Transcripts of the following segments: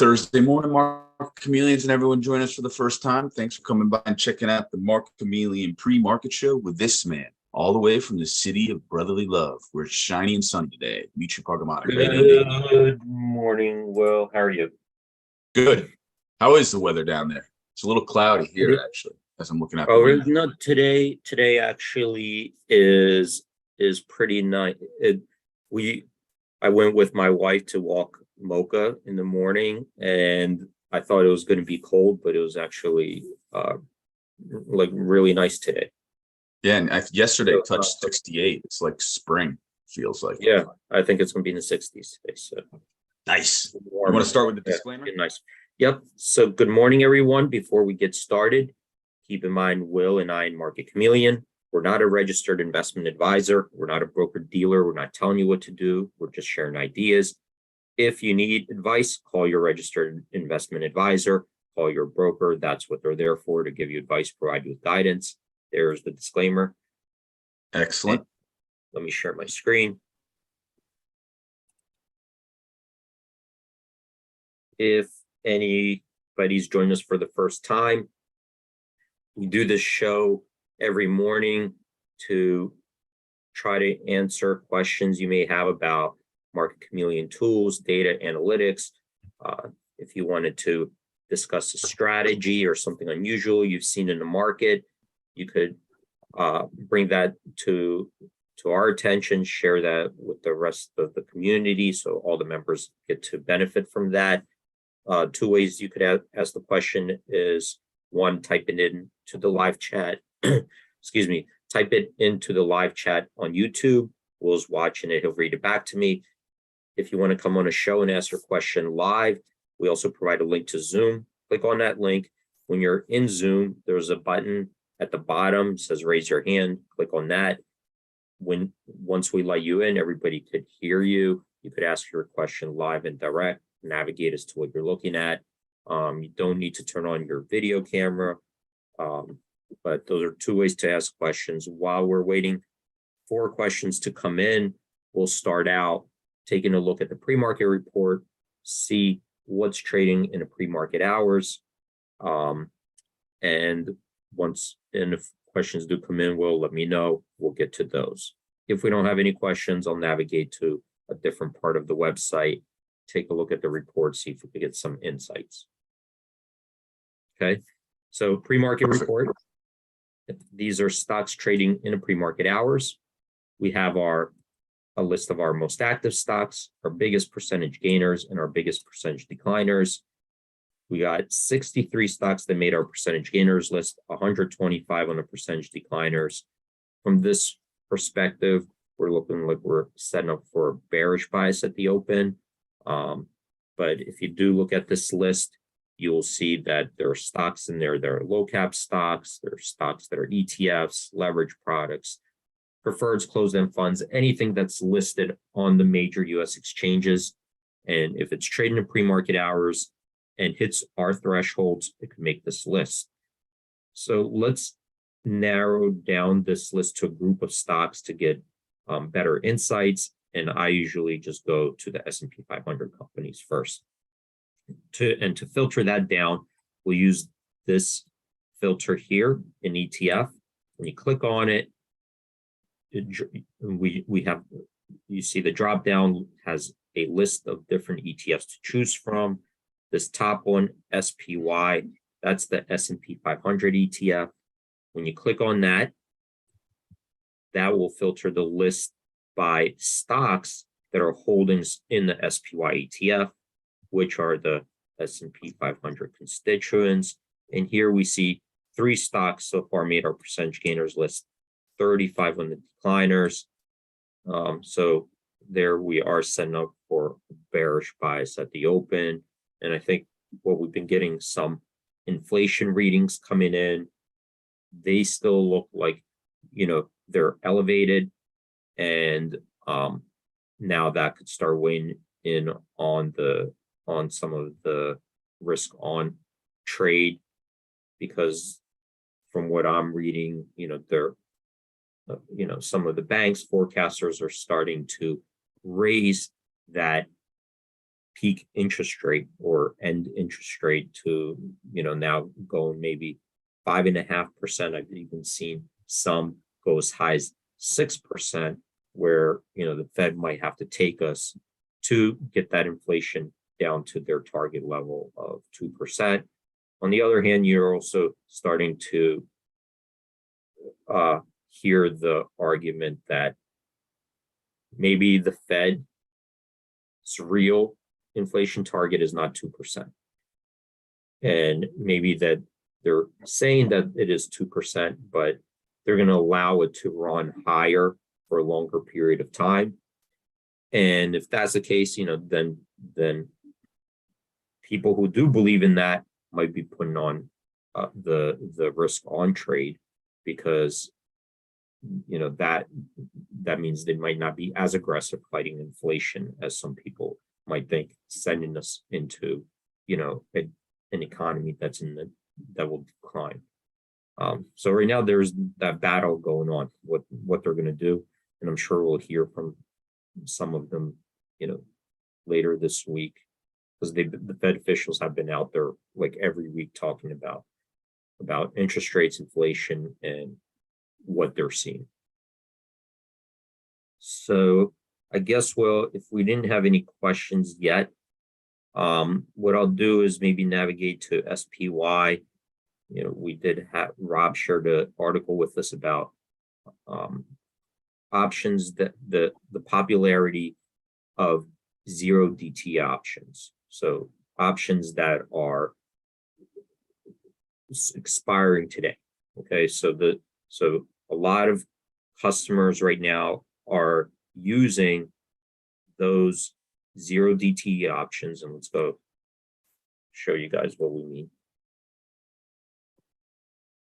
Thursday morning, Market Chameleons and everyone join us for the first time. Thanks for coming by and checking out the Market Chameleon pre-market show with this man, all the way from the city of brotherly love, where it's shiny and sunny today. Mitri Pargamana. Good morning, Will. How are you? Good. How is the weather down there? It's a little cloudy here, actually, as I'm looking out. Oh, no, today actually is pretty nice. I went with my wife to walk Mocha in the morning, and I thought it was going to be cold, but it was actually like really nice today. Yeah, and yesterday it touched 68. It's like spring, feels like. Yeah, I think it's going to be in the 60s today. So nice. You want to start with the disclaimer? Yeah, nice. Yep. So good morning, everyone. Before we get started, keep in mind, Will and I in Market Chameleon, we're not a registered investment advisor. We're not a broker dealer. We're not telling you what to do. We're just sharing ideas. If you need advice, call your registered investment advisor, call your broker. That's what they're there for, to give you advice, provide you with guidance. There's the disclaimer. Excellent. And let me share my screen. If anybody's joined us for the first time, we do this show every morning to try to answer questions you may have about Market Chameleon tools, data analytics. If you wanted to discuss a strategy or something unusual you've seen in the market, you could bring that to our attention, share that with the rest of the community so all the members get to benefit from that. Two ways you could ask the question is, one, type it into the live chat. Excuse me, type it into the live chat on YouTube. Will's watching it, he'll read it back to me. If you want to come on a show and ask your question live, we also provide a link to Zoom. Click on that link. When you're in Zoom, there's a button at the bottom, says raise your hand. Click on that. Once we let you in, everybody could hear you. You could ask your question live and direct, navigate as to what you're looking at. You don't need to turn on your video camera, but those are two ways to ask questions. While we're waiting for questions to come in, we'll start out taking a look at the pre-market report, see what's trading in the pre-market hours. And if questions do come in, Will let me know. We'll get to those. If we don't have any questions, I'll navigate to a different part of the website, take a look at the report, see if we can get some insights. Okay, so pre-market report. These are stocks trading in the pre-market hours. We have a list of our most active stocks, our biggest percentage gainers, and our biggest percentage decliners. We got 63 stocks that made our percentage gainers list, 125 on the percentage decliners. From this perspective, we're looking like we're setting up for a bearish bias at the open. But if you do look at this list, you'll see that there are stocks in there that are low cap stocks, there are stocks that are ETFs, leverage products, preferreds, closed-end funds, anything that's listed on the major U.S. exchanges. And if it's trading in pre-market hours and hits our thresholds, it could make this list. So let's narrow down this list to a group of stocks to get better insights. And I usually just go to the S&P 500 companies first. To filter that down, we'll use this filter here in ETF. When you click on it, we have, you see the drop down has a list of different ETFs to choose from. This top one, SPY, that's the S&P 500 ETF. When you click on that, that will filter the list by stocks that are holdings in the SPY ETF, which are the S&P 500 constituents. And here we see 3 stocks so far made our percentage gainers list, 35 on the decliners. So there we are setting up for a bearish bias at the open. And I think what we've been getting some inflation readings coming in, they still look like, they're elevated. And now that could start weighing in on some of the risk on trade, because from what I'm reading, some of the banks forecasters are starting to raise that peak interest rate or end interest rate to, now going maybe 5.5%. I've even seen some go as high as 6%, where, the Fed might have to take us to get that inflation down to their target level of 2%. On the other hand, you're also starting to hear the argument that maybe the Fed's real inflation target is not 2%. And maybe that they're saying that it is 2%, but they're going to allow it to run higher for a longer period of time. And if that's the case, then people who do believe in that might be putting on the risk on trade, because that means they might not be as aggressive fighting inflation as some people might think, sending us into an economy that will decline. So right now there's that battle going on, what they're going to do, and I'm sure we'll hear from some of them later this week, because the Fed officials have been out there like every week talking about interest rates, inflation, and what they're seeing. So I guess, if we didn't have any questions yet, what I'll do is maybe navigate to SPY. We did have Rob shared an article with us about options, that the popularity of zero DT options. So options that are expiring today. Okay, so a lot of customers right now are using those zero DT options, and let's go show you guys what we mean.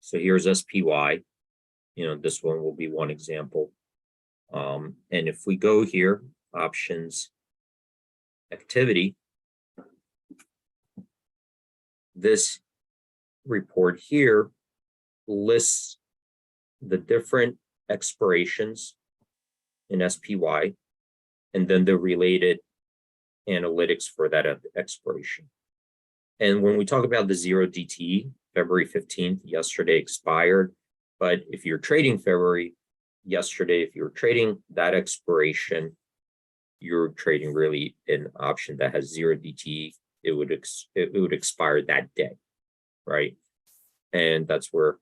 So here's SPY. This one will be one example. And if we go here, options activity, this report here lists the different expirations in SPY, and then the related analytics for that expiration. And when we talk about the zero DTE, February 15th, yesterday expired. But if you're trading February, yesterday, if you're trading that expiration, you're trading really an option that has zero DTE. It would expire that day, right? And that's where,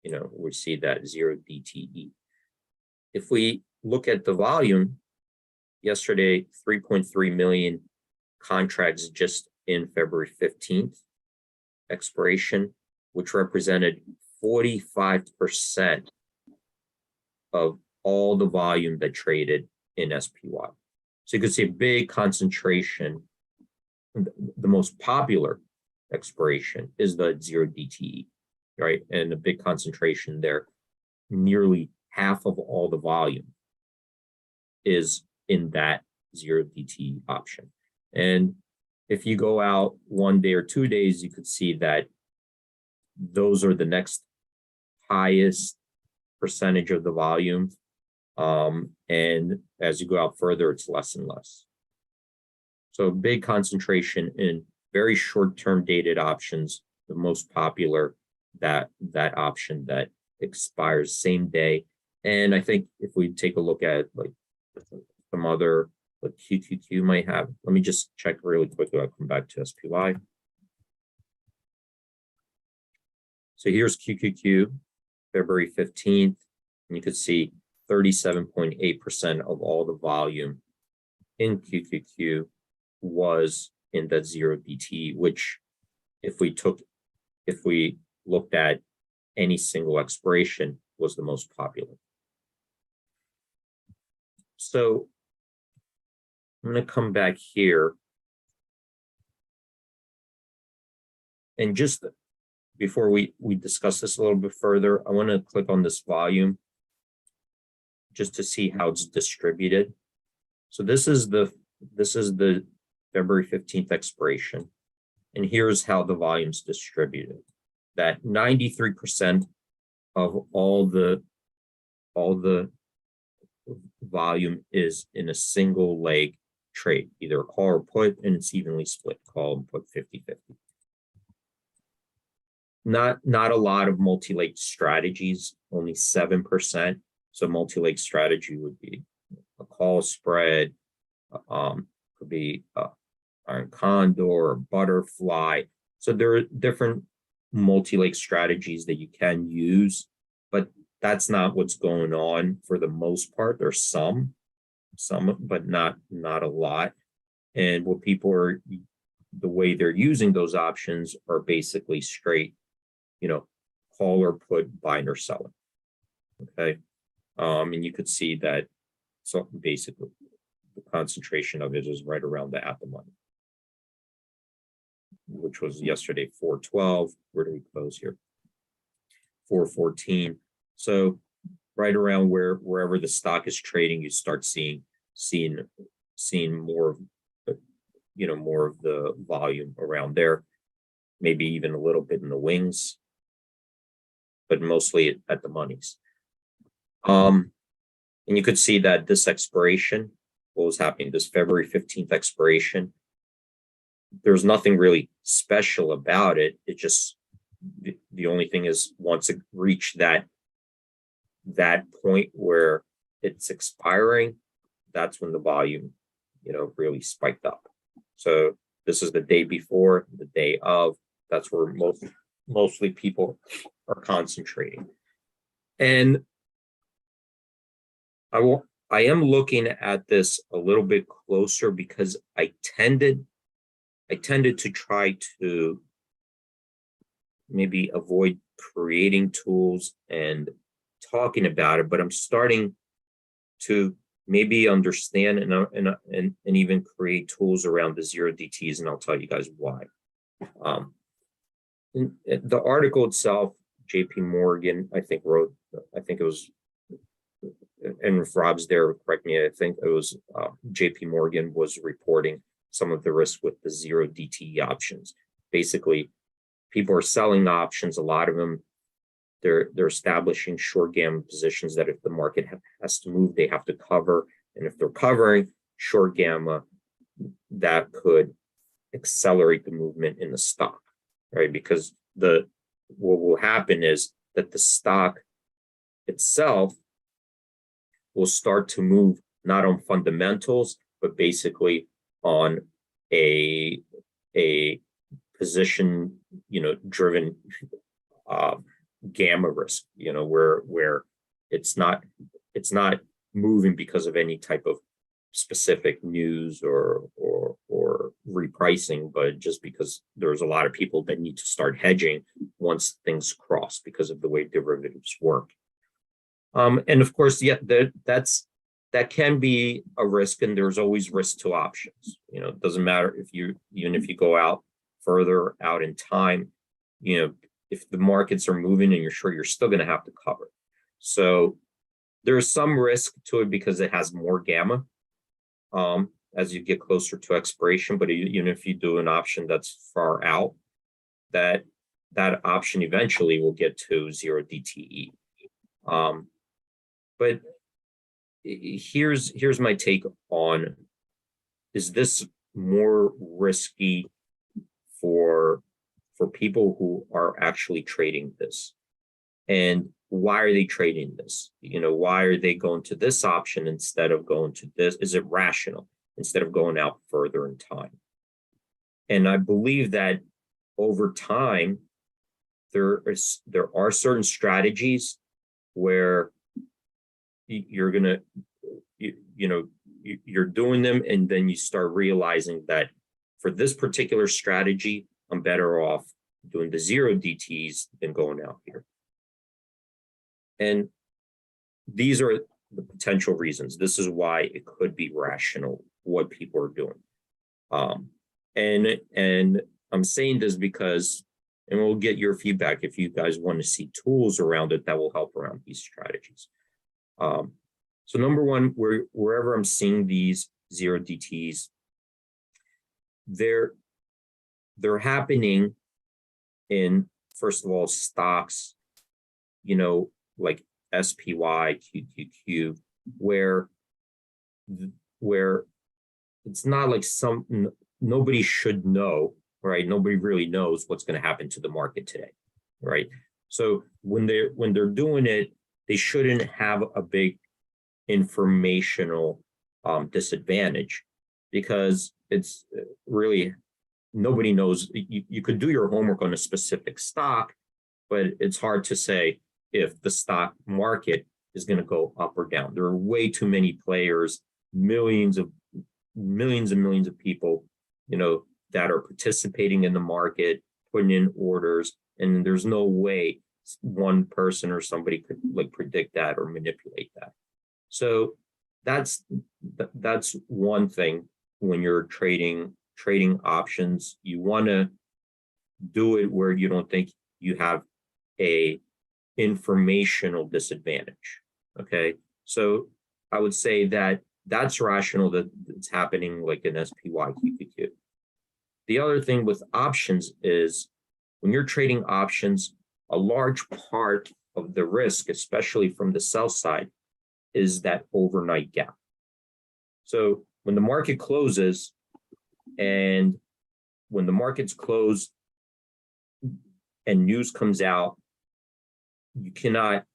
we see that zero DTE. If we look at the volume, yesterday, 3.3 million contracts just in February 15th expiration, which represented 45% of all the volume that traded in SPY. So you can see a big concentration. The most popular expiration is the zero DTE, right? And a big concentration there. Nearly half of all the volume is in that zero DTE option. And if you go out 1 day or 2 days, you could see that those are the next highest percentage of the volume. And as you go out further, it's less and less. So big concentration in very short-term dated options. The most popular, that option that expires same day. And I think if we take a look at like some other, what QQQ might have, let me just check really quickly. I'll come back to SPY. So here's QQQ, February 15th, and you could see 37.8% of all the volume in QQQ was in that zero DT, which if we looked at any single expiration, was the most popular. So I'm going to come back here. And just before we discuss this a little bit further, I want to click on this volume just to see how it's distributed. So this is the February 15th expiration. And here's how the volume's distributed. That 93% of all the volume is in a single leg trade, either a call or put, and it's evenly split, call and put 50-50. Not a lot of multi-leg strategies, only 7%. So multi-leg strategy would be a call spread, could be iron condor or butterfly. So there are different multi-leg strategies that you can use, but that's not what's going on for the most part. There's some, but not a lot. And what people are, the way they're using those options are basically straight, call or put, buying or selling. Okay. And you could see that, so basically the concentration of it is right around the at the money, which was yesterday 412. Where do we close here? 414. So right around wherever the stock is trading, you start seeing more of more of the volume around there, maybe even a little bit in the wings, but mostly at the monies. And you could see that this expiration, what was happening, this February 15th expiration, there's nothing really special about it. It just, the only thing is once it reached that point where it's expiring, that's when the volume, really spiked up. So this is the day before, the day of, that's where mostly people are concentrating. And I am looking at this a little bit closer because I tended to try to maybe avoid creating tools and talking about it, but I'm starting to maybe understand and even create tools around the zero DTs, and I'll tell you guys why. The article itself, JP Morgan, I think it was, and if Rob's there, correct me, I think it was JP Morgan was reporting some of the risk with the zero DTE options. Basically, people are selling options, a lot of them, they're establishing short gamma positions that if the market has to move, they have to cover. And if they're covering short gamma, that could accelerate the movement in the stock, right? Because what will happen is that the stock itself will start to move not on fundamentals, but basically on a position, driven gamma risk, where it's not moving because of any type of specific news or repricing, but just because there's a lot of people that need to start hedging once things cross because of the way derivatives work. And of course, that can be a risk, and there's always risk to options. It doesn't matter even if you go out further out in time, if the markets are moving and you're sure you're still going to have to cover. So there's some risk to it because it has more gamma as you get closer to expiration. But even if you do an option that's far out, that option eventually will get to zero DTE. But here's my take on, is this more risky for people who are actually trading this? And why are they trading this? Why are they going to this option instead of going to this? Is it rational instead of going out further in time? And I believe that over time, there are certain strategies where you're doing them, and then you start realizing that for this particular strategy, I'm better off doing the zero DTs than going out here. And these are the potential reasons. This is why it could be rational what people are doing. And I'm saying this because, and we'll get your feedback if you guys want to see tools around it that will help around these strategies. So number one, wherever I'm seeing these zero DTs, they're happening in, first of all, stocks, like SPY, QQQ, where it's not like nobody should know, right? Nobody really knows what's going to happen to the market today, right? So when they're doing it, they shouldn't have a big informational disadvantage, because it's really, nobody knows. You could do your homework on a specific stock, but it's hard to say if the stock market is going to go up or down. There are way too many players, millions and millions of people, that are participating in the market, putting in orders, and there's no way one person or somebody could predict that or manipulate that. So that's one thing. When you're trading options, you want to do it where you don't think you have a informational disadvantage. Okay, so I would say that that's rational, that it's happening like in SPY QQQ. The other thing with options is when you're trading options, a large part of the risk, especially from the sell side, is that overnight gap. So when the market closes, and when the markets close and news comes out, you cannot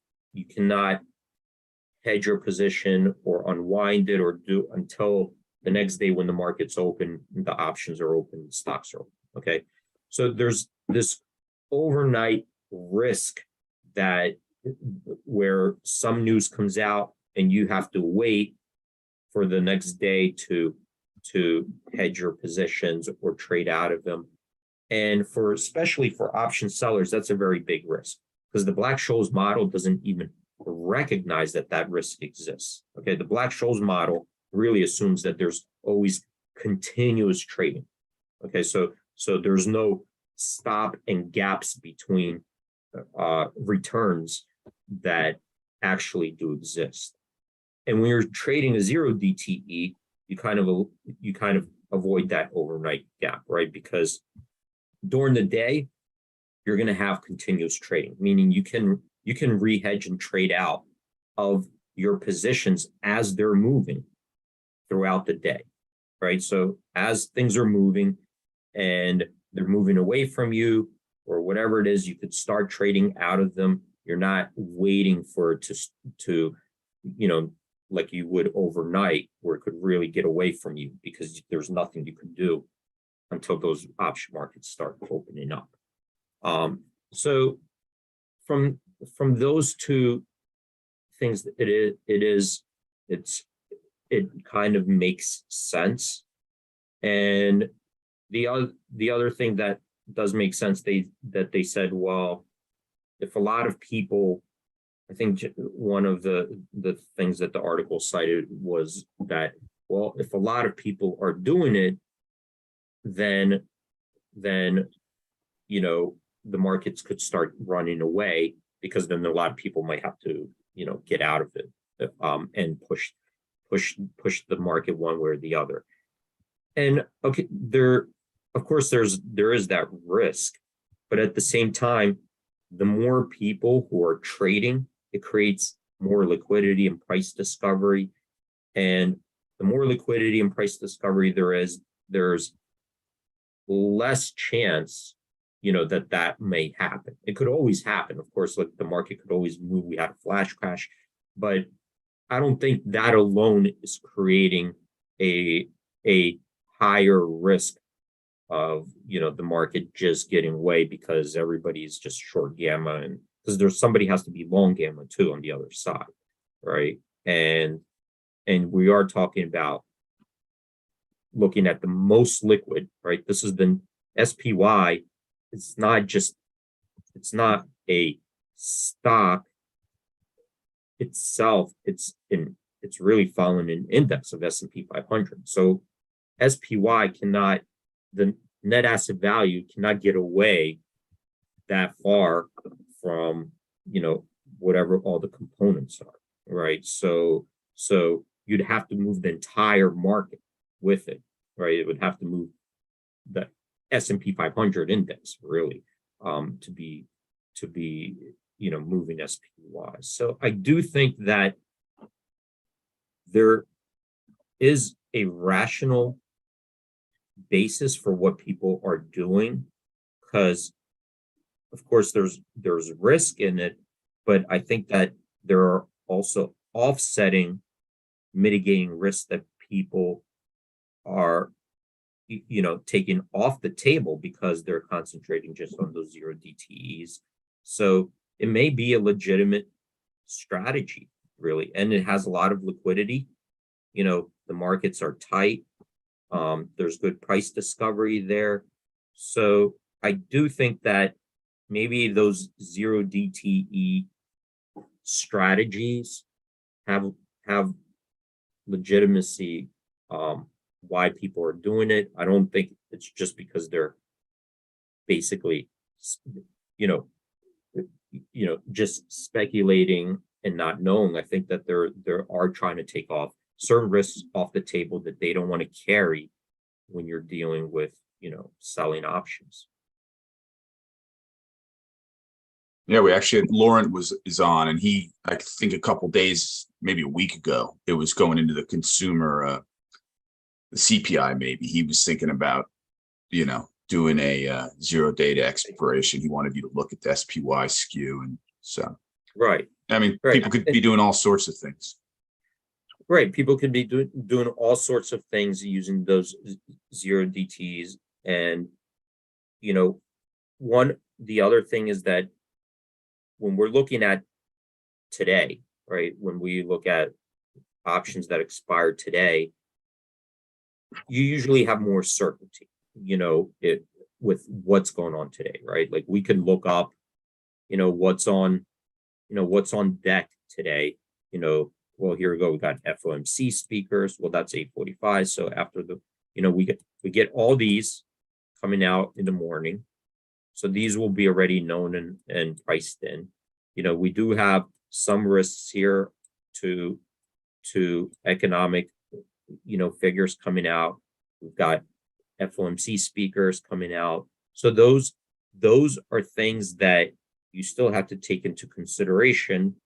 hedge your position or unwind it or do until the next day when the market's open, the options are open, the stocks are open. Okay, so there's this overnight risk that where some news comes out and you have to wait for the next day to hedge your positions or trade out of them. And especially for option sellers, that's a very big risk, because the Black-Scholes model doesn't even recognize that risk exists. Okay, the Black-Scholes model really assumes that there's always continuous trading. Okay, so there's no stop and gaps between returns that actually do exist. And when you're trading a zero DTE, you kind of avoid that overnight gap, right? Because during the day, you're going to have continuous trading, meaning you can re-hedge and trade out of your positions as they're moving throughout the day, right? So as things are moving and they're moving away from you or whatever it is, you could start trading out of them. You're not waiting for it to like you would overnight, where it could really get away from you, because there's nothing you can do until those option markets start opening up. So from those two things, it kind of makes sense. And the other thing that does make sense, that they said, well, if a lot of people, I think one of the things that the article cited was that, well, if a lot of people are doing it, then the markets could start running away, because then a lot of people might have to get out of it and push the market one way or the other. And okay, there is that risk, but at the same time, the more people who are trading, it creates more liquidity and price discovery. And the more liquidity and price discovery there's less chance, that may happen. It could always happen. Of course, like the market could always move. We had a flash crash, but I don't think that alone is creating a higher risk of, the market just getting away because everybody's just short gamma, and because somebody has to be long gamma too on the other side, right? And we are talking about looking at the most liquid, right? This is the SPY. It's not a stock itself. It's really following an index of S&P 500. So SPY the net asset value cannot get away that far from, whatever all the components are, right? So you'd have to move the entire market with it, right? It would have to move the S&P 500 index really to be moving SPY. So I do think that there is a rational basis for what people are doing, because of course there's risk in it, but I think that there are also offsetting mitigating risks that people are taking off the table because they're concentrating just on those zero DTEs. So it may be a legitimate strategy, really, and it has a lot of liquidity. The markets are tight. There's good price discovery there. So I do think that maybe those zero DTE strategies have legitimacy, why people are doing it. I don't think it's just because they're basically just speculating and not knowing. I think that they are trying to take off certain risks off the table that they don't want to carry when you're dealing with selling options. Yeah, we actually had Laurent is on, and I think a couple days, maybe a week ago, it was going into the consumer, the CPI. Maybe he was thinking about, doing a 0 data expiration. He wanted you to look at the SPY skew, and so right. I mean, right. people could be doing all sorts of things. Right, people could be doing all sorts of things using those zero DTs, and the other thing is that when we're looking at today, right, when we look at options that expire today, you usually have more certainty, with what's going on today, right? Like we can look up, what's on deck today. Well, here we go. We got FOMC speakers. Well, that's 8:45. So after we get all these coming out in the morning. So these will be already known and priced in. We do have some risks here to economic, figures coming out. We've got FOMC speakers coming out. So those are things that you still have to take into consideration.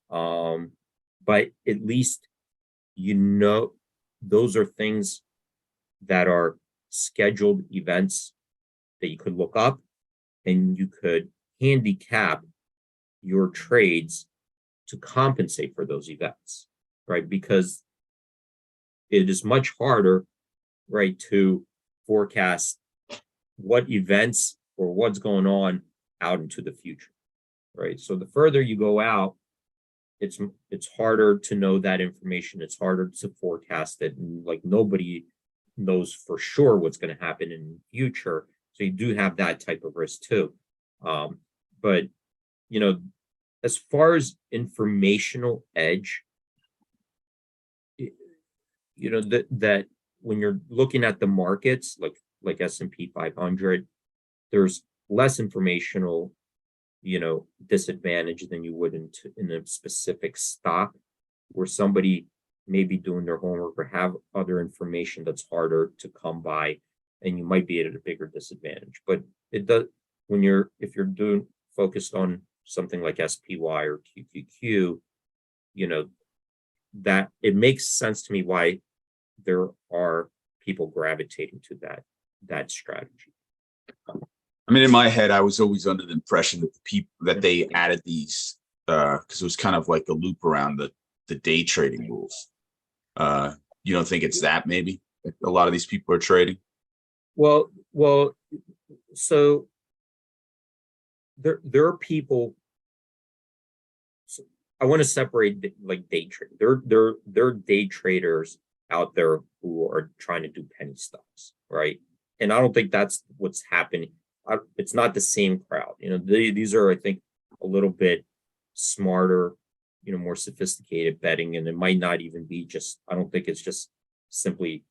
But at least, those are things that are scheduled events that you could look up, and you could handicap your trades to compensate for those events, right? Because it is much harder, right, to forecast what events or what's going on out into the future, right? So the further you go out, it's harder to know that information. It's harder to forecast it, and like nobody knows for sure what's going to happen in the future. So you do have that type of risk too. But as far as informational edge, that when you're looking at the markets like S&P 500, there's less informational disadvantage than you would in a specific stock, where somebody may be doing their homework or have other information that's harder to come by, and you might be at a bigger disadvantage. But it does if you're focused on something like SPY or QQQ, that it makes sense to me why there are people gravitating to that strategy. I mean, in my head, I was always under the impression that they added these because it was kind of like a loop around the day trading rules. You don't think it's that maybe a lot of these people are trading? Well, so there are people. So I want to separate like day trade. There are day traders out there who are trying to do penny stocks, right? And I don't think that's what's happening. It's not the same crowd. These are, I think, a little bit smarter, more sophisticated betting, and it might not even be just. I don't think it's just simply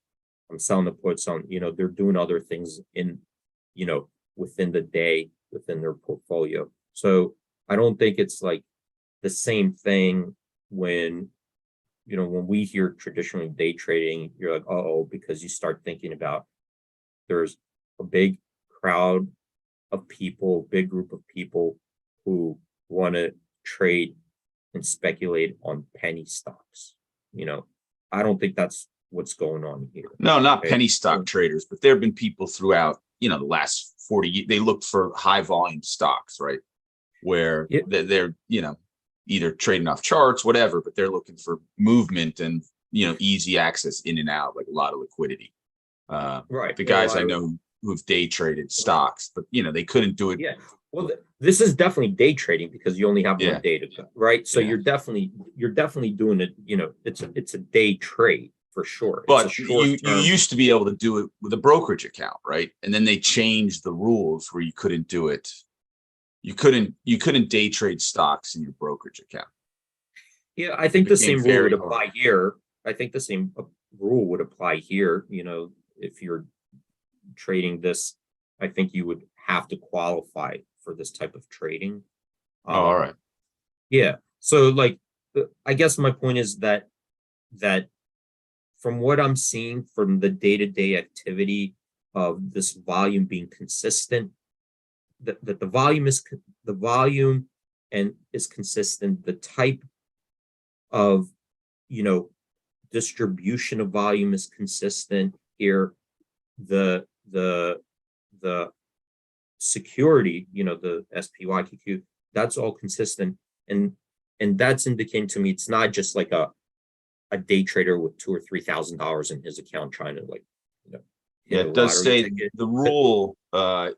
I'm selling the puts on. They're doing other things within the day within their portfolio. So I don't think it's like the same thing when we hear traditionally day trading. You're like, oh, because you start thinking about there's a big crowd of people, big group of people who want to trade and speculate on penny stocks. I don't think that's what's going on here. No, not Okay? penny stock traders, but there have been people throughout, the last 40 years. They looked for high volume stocks, right? Where Yeah. they're, either trading off charts, whatever, but they're looking for movement and, easy access in and out, like a lot of liquidity. Right. The Well, guys I know who've day traded stocks, but, they couldn't do it. yeah. Well, this is definitely day trading because you only have Yeah. one day to go, right? So Yeah. you're definitely doing it. It's a day trade for sure. It's a But you used to be able to do it with a brokerage account, right? And then they changed the rules where you couldn't do it. You couldn't day trade stocks in your brokerage account. Yeah, I think the same rule would very apply here. I think the same rule would apply here. If you're trading this, I think you would have to qualify for this type of trading. Oh, all right. Yeah. So I guess my point is that from what I'm seeing from the day-to-day activity of this volume being consistent, that the volume is consistent. The type of distribution of volume is consistent here. The security, the SPYQQ, that's all consistent, and that's indicating to me it's not just like a day trader with $2,000 or $3,000 in his account trying to Yeah, it does say the rule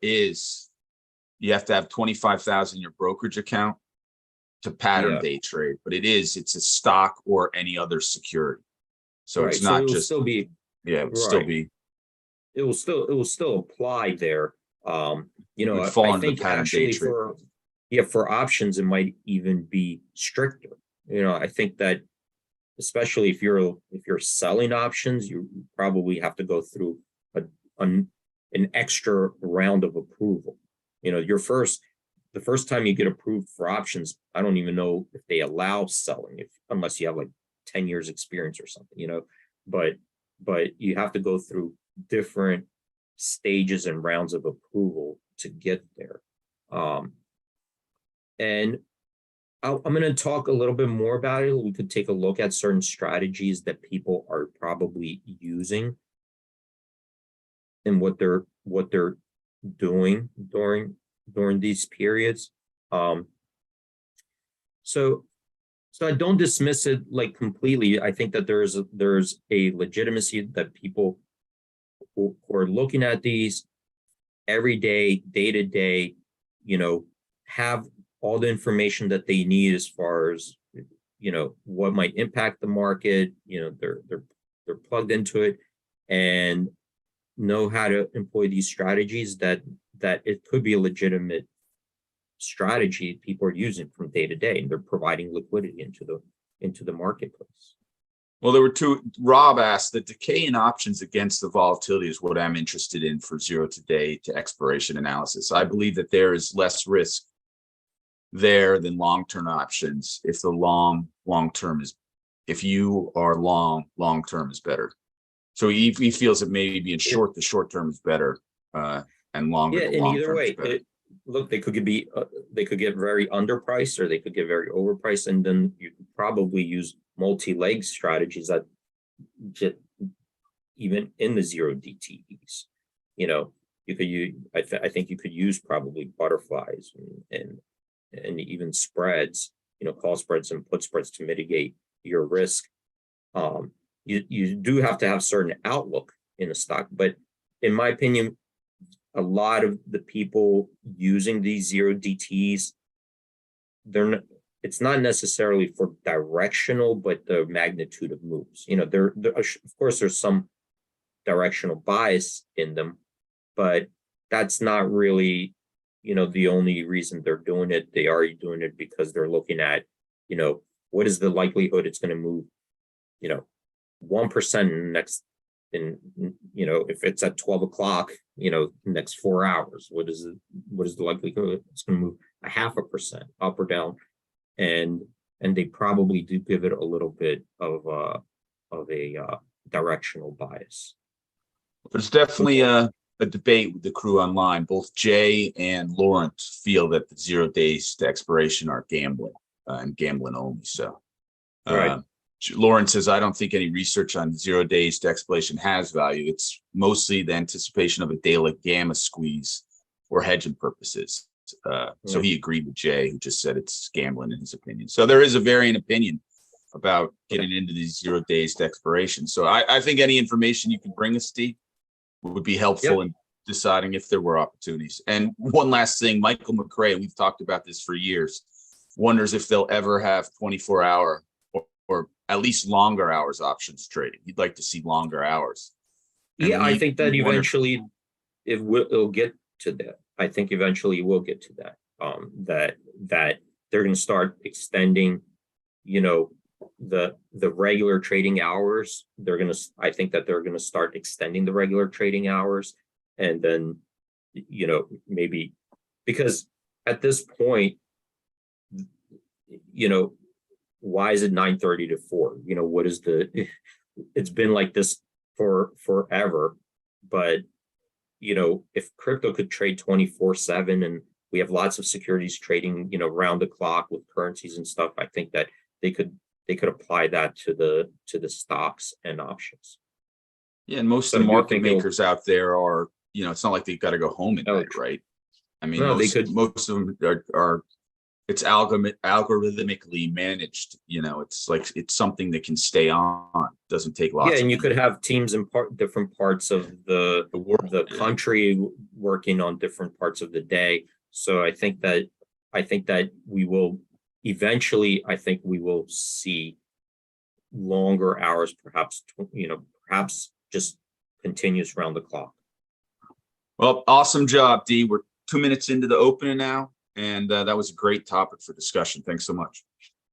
is you have to have 25,000 in your brokerage account to pattern day trade, but it's a stock or any other security. So right. It's not so just still be it will still apply there. I think actually for options it might even be stricter. I think that especially if you're selling options, you probably have to go through an extra round of approval. The first time you get approved for options, I don't even know if they allow selling unless you have 10 years experience or something, but you have to go through different stages and rounds of approval to get there. And I'm going to talk a little bit more about it. We could take a look at certain strategies that people are probably using and what they're doing during these periods. So I don't dismiss it completely. I think that there's a legitimacy that people who are looking at these every day, day to day, have all the information that they need as far as what might impact the market. They're plugged into it and know how to employ these strategies that it could be a legitimate strategy people are using from day to day, and they're providing liquidity into the marketplace. Well, there were two. Rob asked, the decay in options against the volatility is what I'm interested in for zero to day to expiration analysis. I believe that there is less risk there than long-term options if the long-term is, if you are long-term is better. So he feels that maybe being short, the short term is better, and longer. Yeah, the in long either term way, is better. look, they could get very underpriced or they could get very overpriced, and then you could probably use multi-leg strategies that even in the zero DTEs. You could use. I think you could use probably butterflies and even spreads. Call spreads and put spreads to mitigate your risk. You do have to have certain outlook in the stock, but in my opinion, a lot of the people using these zero DTs, it's not necessarily for directional, but the magnitude of moves. There of course there's some directional bias in them, but that's not really the only reason they're doing it. They are doing it because they're looking at what is the likelihood it's going to move 1% in the next, if it's at 12 o'clock, next 4 hours, what is the likelihood it's going to move 0.5% up or down? And they probably do give it a little bit of a directional bias. There's definitely a debate with the crew online. Both Jay and Laurent feel that the 0 days to expiration are gambling and gambling only. So, right. Lauren says, I don't think any research on 0 days to expiration has value. It's mostly the anticipation of a daily gamma squeeze for hedging purposes. So he agreed with Jay, who just said it's gambling in his opinion. So there is a varying opinion about getting into these 0 days to expiration. So I think any information you can bring us, Steve, would be helpful in deciding if there were opportunities. And one last thing, Michael McRae, and we've talked about this for years, wonders if they'll ever have 24-hour or at least longer hours options trading. He'd like to see longer hours. And I think that eventually it'll get to that. I think eventually we'll get to that. That they're going to start extending, the regular trading hours. I think that they're going to start extending the regular trading hours, and then, maybe, because at this point, why is it 9:30 to 4? What is it's been like this for forever, but if crypto could trade 24/7 and we have lots of securities trading, round the clock with currencies and stuff, I think that they could apply that to the stocks and options. Yeah, and most of the market makers out there are, it's not like they've got to go home at night, right? I mean, most of them are it's algorithmically managed. It's like it's something that can stay on. It doesn't take lots. Yeah, and you could have teams in different parts of the world, the country, working on different parts of the day. So I think that we will eventually. I think we will see longer hours, perhaps just continuous round the clock. Well, awesome job, D. We're 2 minutes into the opening now. And that was a great topic for discussion. Thanks so much.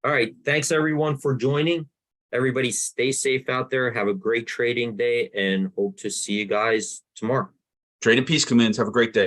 All right. Thanks, everyone, for joining. Everybody stay safe out there. Have a great trading day and hope to see you guys tomorrow. Trade in peace, Chameleons. Have a great day.